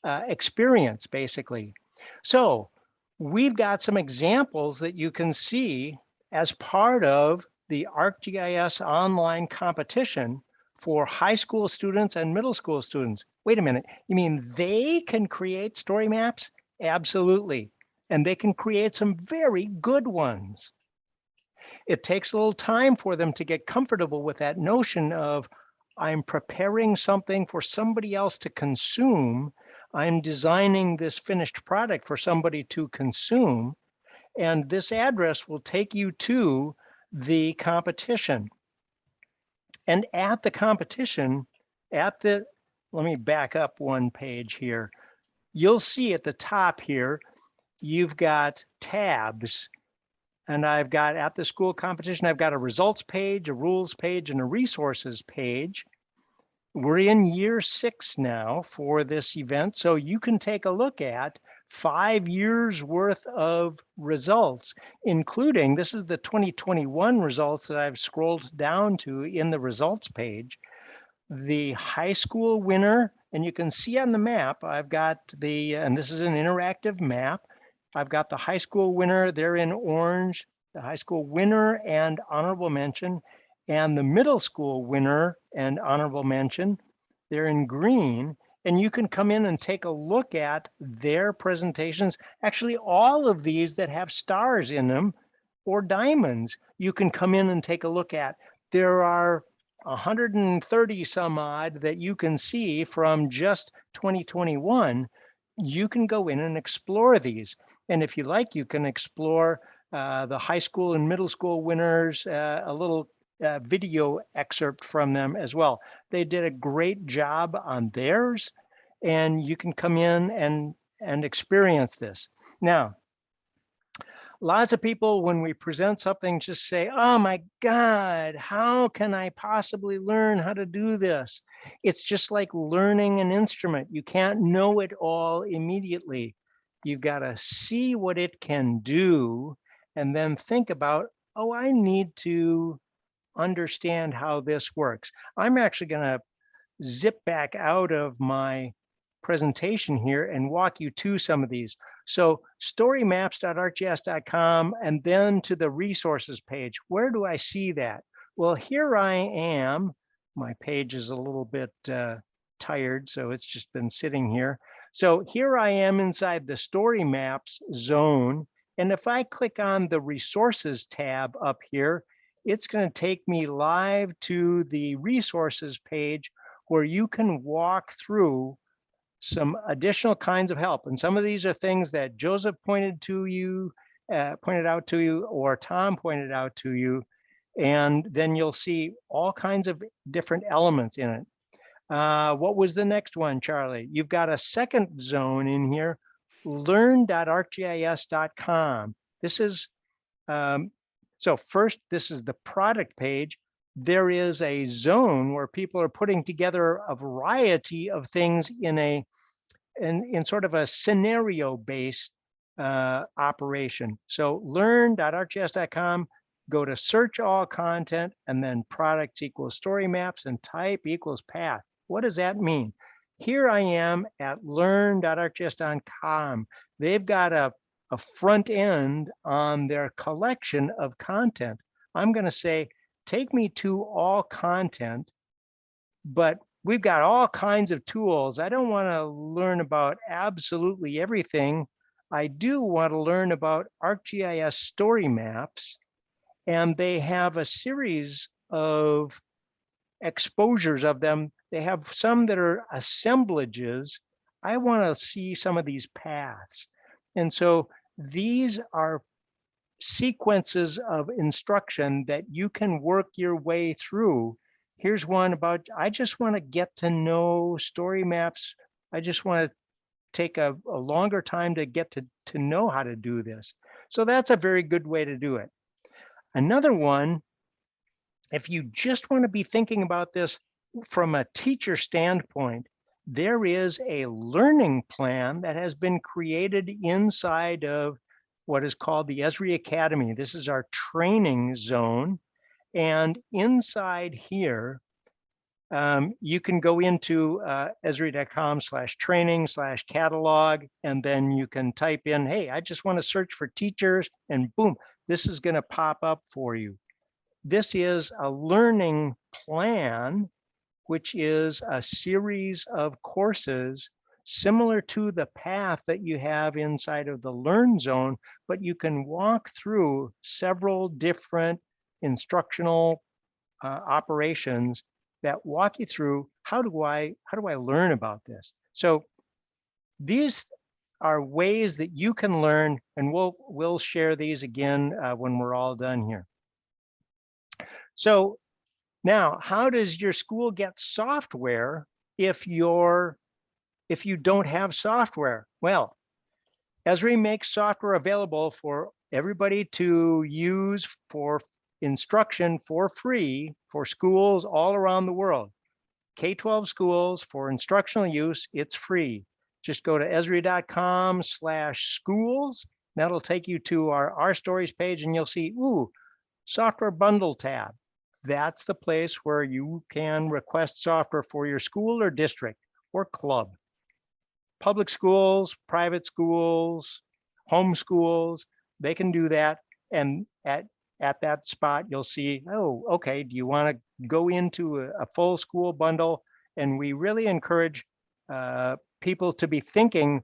experience, basically. So we've got some examples that you can see as part of the ArcGIS online competition for high school students and middle school students. Wait a minute, you mean they can create story maps? Absolutely. And they can create some very good ones. It takes a little time for them to get comfortable with that notion of, I'm preparing something for somebody else to consume. I'm designing this finished product for somebody to consume. And this address will take you to the competition. And at the competition, let me back up one page here. You'll see at the top here, you've got tabs. And I've got at the school competition, I've got a results page, a rules page, and a resources page. We're in year 6 now for this event. So you can take a look at 5 years worth of results, including, this is the 2021 results that I've scrolled down to in the results page. The high school winner, and you can see on the map, I've got and this is an interactive map. I've got the high school winner there in orange, the high school winner and honorable mention, and the middle school winner and honorable mention, they're in green. And you can come in and take a look at their presentations. Actually, all of these that have stars in them or diamonds, you can come in and take a look at. There are 130 some odd that you can see from just 2021. You can go in and explore these. And if you like, you can explore the high school and middle school winners, a little video excerpt from them as well. They did a great job on theirs, and you can come in and experience this. Now, lots of people, when we present something, just say, oh my God, how can I possibly learn how to do this? It's just like learning an instrument. You can't know it all immediately. You've got to see what it can do and then think about, oh, I need to understand how this works. I'm actually going to zip back out of my presentation here and walk you to some of these. So storymaps.arcgis.com and then to the resources page. Where do I see that? Well, here I am. My page is a little bit tired, so it's just been sitting here. So here I am inside the story maps zone. And if I click on the resources tab up here, it's going to take me live to the resources page where you can walk through some additional kinds of help. And some of these are things that Joseph pointed out to you, or Tom pointed out to you. And then you'll see all kinds of different elements in it. What was the next one, Charlie? You've got a second zone in here, learn.arcgis.com. This is, so first, this is the product page. There is a zone where people are putting together a variety of things in sort of a scenario-based operation. So learn.arcgis.com, go to search all content, and then products equals story maps and type equals path. What does that mean? Here I am at learn.arcgis.com. They've got a front end on their collection of content. I'm going to say, take me to all content, but we've got all kinds of tools. I don't want to learn about absolutely everything. I do want to learn about ArcGIS story maps, and they have a series of exposures of them. They have some that are assemblages. I want to see some of these paths. And so these are sequences of instruction that you can work your way through. Here's one about, I just want to get to know story maps. I just want to take a longer time to get to know how to do this. So that's a very good way to do it. Another one, if you just want to be thinking about this from a teacher standpoint, there is a learning plan that has been created inside of what is called the Esri Academy. This is our training zone. And inside here, you can go into esri.com/training/catalog, and then you can type in, hey, I just want to search for teachers, and boom, this is going to pop up for you. This is a learning plan, which is a series of courses similar to the path that you have inside of the Learn Zone, but you can walk through several different instructional operations that walk you through how do I learn about this. So these are ways that you can learn, and we'll share these again when we're all done here. So now, how does your school get software if you don't have software? Well, Esri makes software available for everybody to use for instruction for free for schools all around the world. K-12 schools for instructional use, it's free. Just go to esri.com/schools. That'll take you to our stories page, and you'll see, ooh, software bundle tab. That's the place where you can request software for your school or district or club. Public schools, private schools, home schools, they can do that. And at that spot, you'll see, oh, okay, do you want to go into a full school bundle? And we really encourage people to be thinking,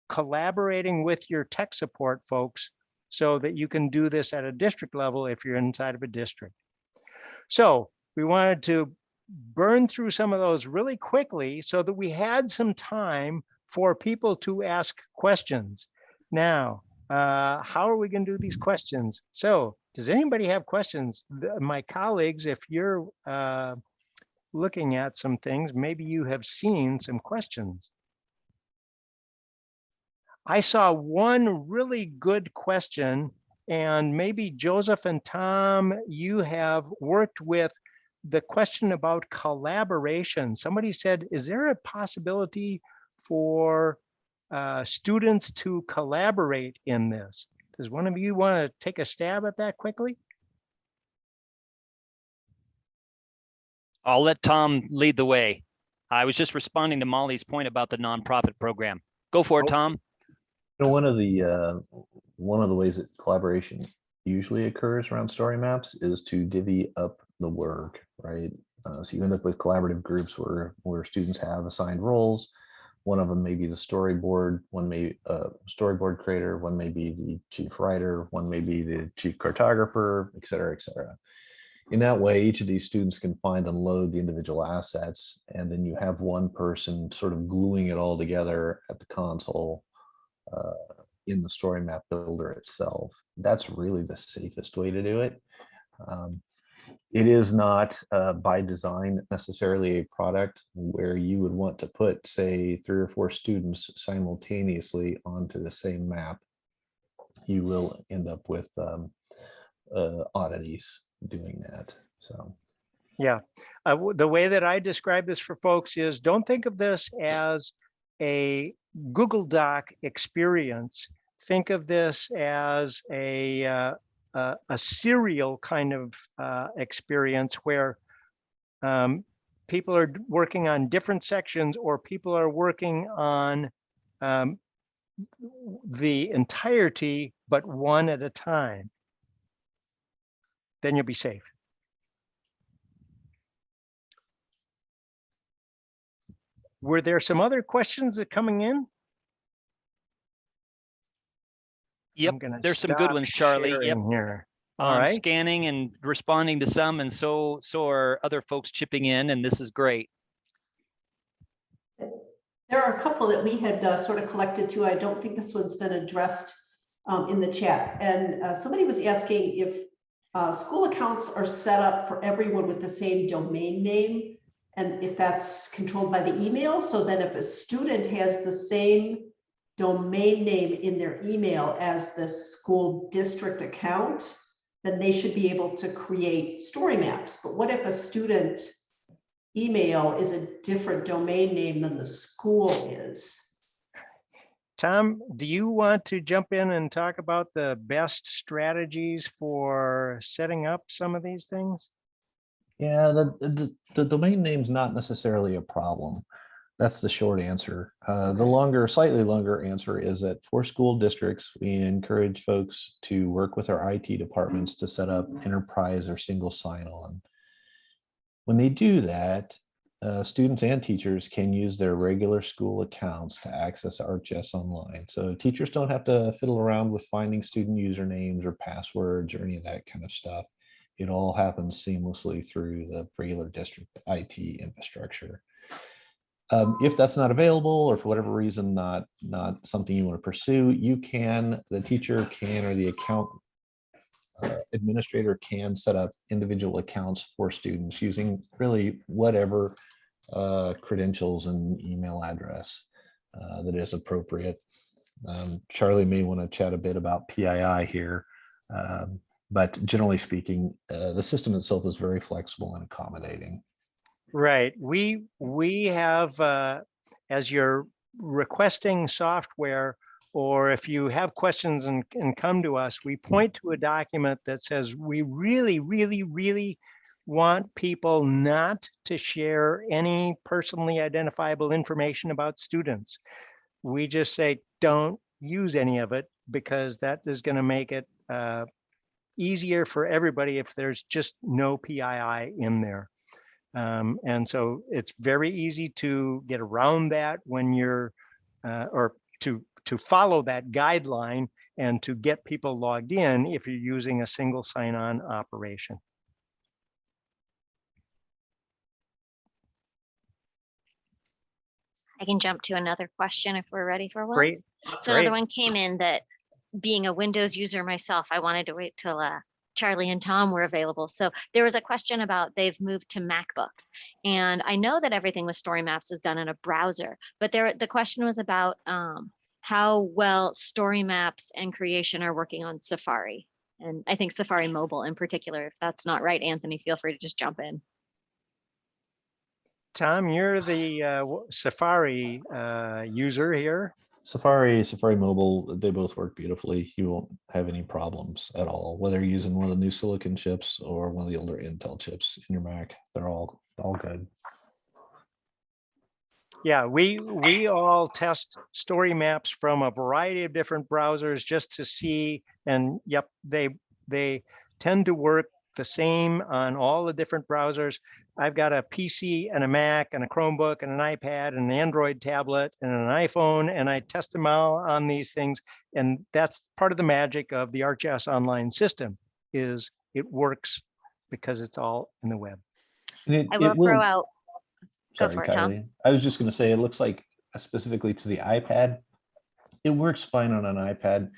collaborating with your tech support folks so that you can do this at a district level if you're inside of a district. So we wanted to burn through some of those really quickly so that we had some time for people to ask questions. Now, how are we going to do these questions? So does anybody have questions? My colleagues, if you're looking at some things, maybe you have seen some questions. I saw one really good question, and maybe Joseph and Tom, you have worked with the question about collaboration. Somebody said, is there a possibility for students to collaborate in this? Does one of you want to take a stab at that quickly? I'll let Tom lead the way. I was just responding to Molly's point about the nonprofit program. Go for it, Tom. You know, one of the ways that collaboration usually occurs around StoryMaps is to divvy up the work, right? So you end up with collaborative groups where students have assigned roles. One of them may be the storyboard, one may storyboard creator, one may be the chief writer, one may be the chief cartographer, et cetera, et cetera. In that way, each of these students can find and load the individual assets, and then you have one person sort of gluing it all together at the console in the StoryMap builder itself. That's really the safest way to do it. It is not by design necessarily a product where you would want to put, say, 3 or 4 students simultaneously onto the same map. You will end up with oddities doing that. So yeah, the way that I describe this for folks is, don't think of this as a Google Doc experience. Think of this as a serial kind of experience where people are working on different sections, or people are working on the entirety, but one at a time. Then you'll be safe. Were there some other questions that coming in? Yep, there's some good ones, Charlie. Yep. Here. All right. Scanning and responding to some, and so are other folks chipping in, and this is great. There are a couple that we had sort of collected too. I don't think this one's been addressed in the chat. And somebody was asking if school accounts are set up for everyone with the same domain name, and if that's controlled by the email. So then if a student has the same domain name in their email as the school district account, then they should be able to create story maps. But what if a student email is a different domain name than the school is? Tom, do you want to jump in and talk about the best strategies for setting up some of these things? Yeah, the domain name's not necessarily a problem. That's the short answer. The longer, slightly longer answer is that for school districts, we encourage folks to work with our IT departments to set up enterprise or single sign-on. When they do that, students and teachers can use their regular school accounts to access ArcGIS Online. So teachers don't have to fiddle around with finding student usernames or passwords or any of that kind of stuff. It all happens seamlessly through the regular district IT infrastructure. If that's not available, or for whatever reason, not something you want to pursue, the teacher can, or the account administrator can set up individual accounts for students using really whatever credentials and email address that is appropriate. Charlie may want to chat a bit about PII here, but generally speaking, the system itself is very flexible and accommodating. Right. We have, as you're requesting software, or if you have questions and come to us, we point to a document that says we really, really, really want people not to share any personally identifiable information about students. We just say, don't use any of it, because that is going to make it easier for everybody if there's just no PII in there. And so it's very easy to get around that when you're, or to follow that guideline and to get people logged in if you're using a single sign-on operation. I can jump to another question if we're ready for one. Great. So Great. another one came in that, being a Windows user myself, I wanted to wait till Charlie and Tom were available. So there was a question about they've moved to MacBooks. And I know that everything with StoryMaps is done in a browser, but the question was about how well StoryMaps and Creation are working on Safari. And I think Safari Mobile in particular. If that's not right, Anthony, feel free to just jump in. Tom, you're the Safari user here. Safari Mobile, they both work beautifully. You won't have any problems at all, whether you're using one of the new Silicon chips or one of the older Intel chips in your Mac. They're all good. Yeah, we all test StoryMaps from a variety of different browsers just to see, and yep, they tend to work the same on all the different browsers. I've got a PC and a Mac and a Chromebook and an iPad and an Android tablet and an iPhone, and I test them all on these things. And that's part of the magic of the ArcGIS Online system, is it works because it's all in the web. I will throw out. Go Sorry, for it, Tom. Kylie. I was just going to say, it looks like specifically to the iPad, it works fine on an iPad.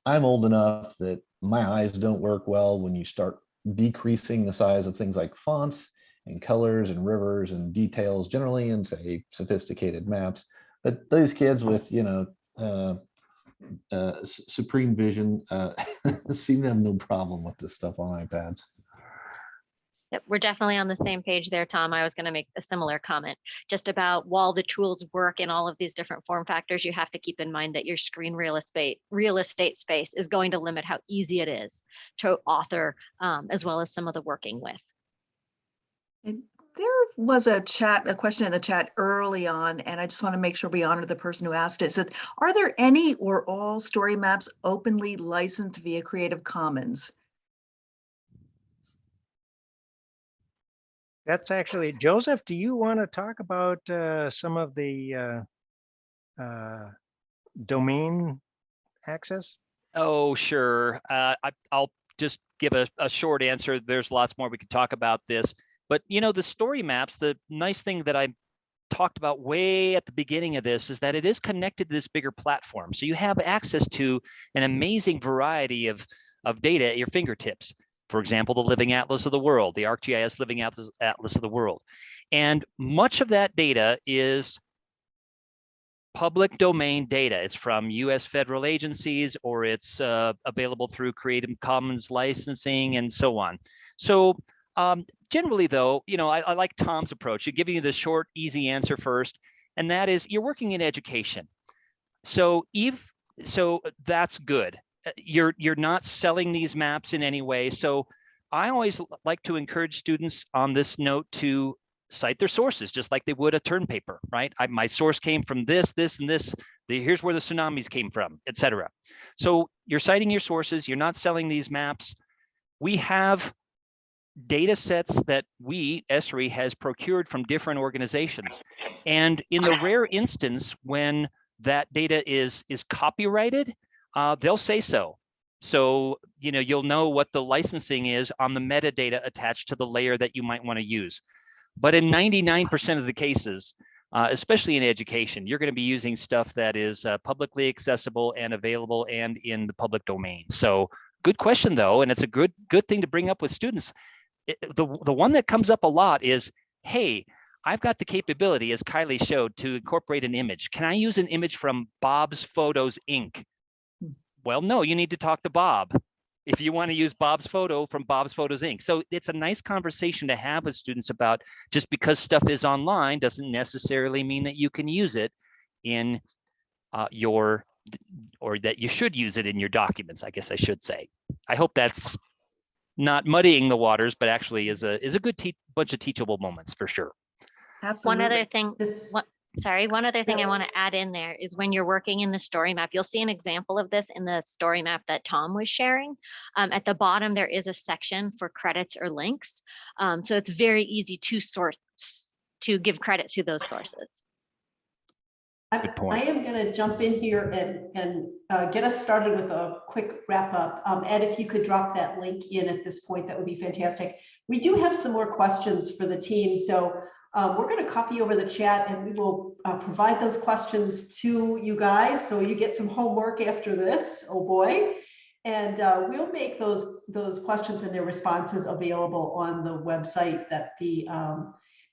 I'm old enough that my eyes don't work well when you start decreasing the size of things like fonts and colors and rivers and details, generally in, say, sophisticated maps. But those kids with, supreme vision seem to have no problem with this stuff on iPads. Yep, we're definitely on the same page there, Tom. I was going to make a similar comment just about, while the tools work in all of these different form factors, you have to keep in mind that your screen real estate space is going to limit how easy it is to author, as well as some of the working with. And there was a question in the chat early on, and I just want to make sure we honor the person who asked it. It said, are there any or all StoryMaps openly licensed via Creative Commons? That's actually, Joseph, do you want to talk about some of the domain access? Oh, sure. I'll just give a short answer. There's lots more we could talk about this. But, the StoryMaps, the nice thing that I talked about way at the beginning of this is that it is connected to this bigger platform. So you have access to an amazing variety of data at your fingertips. For example, the Living Atlas of the World, the ArcGIS Living Atlas of the World. And much of that data is public domain data. It's from US federal agencies, or it's available through Creative Commons licensing and so on. So generally though, I like Tom's approach. You're giving you the short, easy answer first, and that is you're working in education. So that's good. You're not selling these maps in any way. So I always like to encourage students on this note to cite their sources, just like they would a term paper, right? My source came from this, this, and this. Here's where the tsunamis came from, etc. So you're citing your sources. You're not selling these maps. We have data sets that ESRI has procured from different organizations. And in the rare instance when that data is copyrighted, they'll say so. So, you'll know what the licensing is on the metadata attached to the layer that you might want to use. But in 99% of the cases, especially in education, you're going to be using stuff that is publicly accessible and available and in the public domain. So good question, though, and it's a good thing to bring up with students. The one that comes up a lot is, hey, I've got the capability, as Kylie showed, to incorporate an image. Can I use an image from Bob's Photos, Inc.? Well, no, you need to talk to Bob if you want to use Bob's photo from Bob's Photos, Inc. So it's a nice conversation to have with students about, just because stuff is online doesn't necessarily mean that you can use it in or that you should use it in your documents, I guess I should say. I hope that's not muddying the waters, but actually is a good bunch of teachable moments for sure. Absolutely. One other thing, one other thing I Yeah. want to add in there is when you're working in the story map, you'll see an example of this in the story map that Tom was sharing. At the bottom, there is a section for credits or links. So it's very easy to give credit to those sources. Good point. I am going to jump in here and get us started with a quick wrap up. Ed, if you could drop that link in at this point, that would be fantastic. We do have some more questions for the team, so we're going to copy over the chat and we will provide those questions to you guys, so you get some homework after this. Oh boy. And we'll make those questions and their responses available on the website that the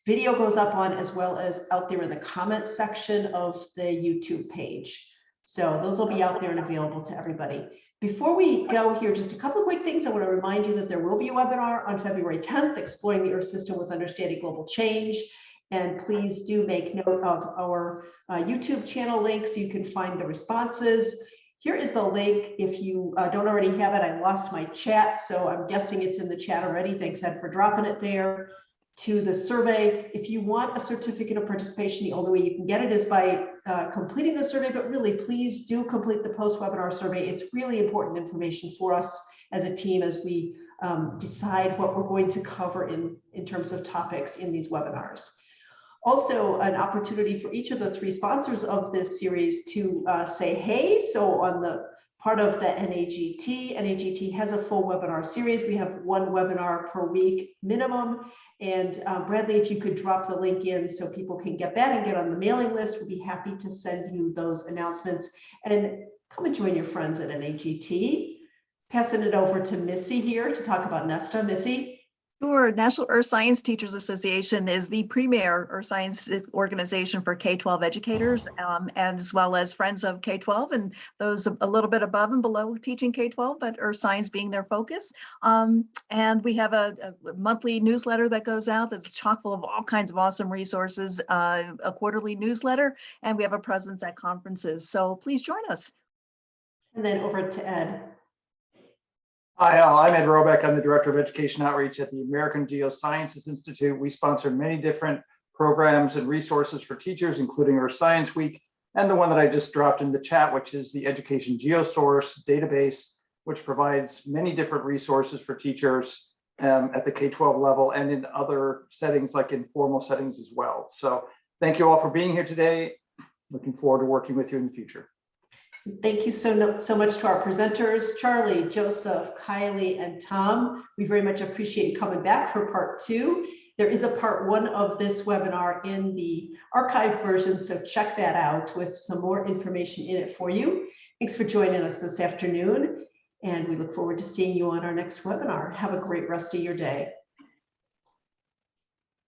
video goes up on, as well as out there in the comments section of the YouTube page. So those will be out there and available to everybody. Before we go here, just a couple of quick things. I want to remind you that there will be a webinar on February 10th, Exploring the Earth System with Understanding Global Change. And please do make note of our YouTube channel link so you can find the responses. Here is the link. If you don't already have it, I lost my chat, so I'm guessing it's in the chat already. Thanks, Ed, for dropping it there. To the survey. If you want a certificate of participation, the only way you can get it is by completing the survey, but really please do complete the post-webinar survey. It's really important information for us as a team as we decide what we're going to cover in terms of topics in these webinars. Also, an opportunity for each of the three sponsors of this series to say hey. So on the part of the NAGT has a full webinar series. We have one webinar per week minimum. And Bradley, if you could drop the link in so people can get that and get on the mailing list, we'd be happy to send you those announcements. And come and join your friends at NAGT. Passing it over to Missy here to talk about Nesta. Missy. Sure. National Earth Science Teachers Association is the premier Earth Science organization for K-12 educators, as well as Friends of K-12 and those a little bit above and below teaching K-12, but Earth Science being their focus. And we have a monthly newsletter that goes out that's chock full of all kinds of awesome resources, a quarterly newsletter, and we have a presence at conferences. So please join us. And then over to Ed. Hi, I'm Ed Robeck. I'm the Director of Education Outreach at the American Geosciences Institute. We sponsor many different programs and resources for teachers, including Earth Science Week, and the one that I just dropped in the chat, which is the Education Geosource database, which provides many different resources for teachers at the K-12 level and in other settings, like informal settings as well. So thank you all for being here today. Looking forward to working with you in the future. Thank you so much to our presenters, Charlie, Joseph, Kylie, and Tom. We very much appreciate you coming back for part 2. There is a part 1 of this webinar in the archived version, so check that out with some more information in it for you. Thanks for joining us this afternoon, and we look forward to seeing you on our next webinar. Have a great rest of your day.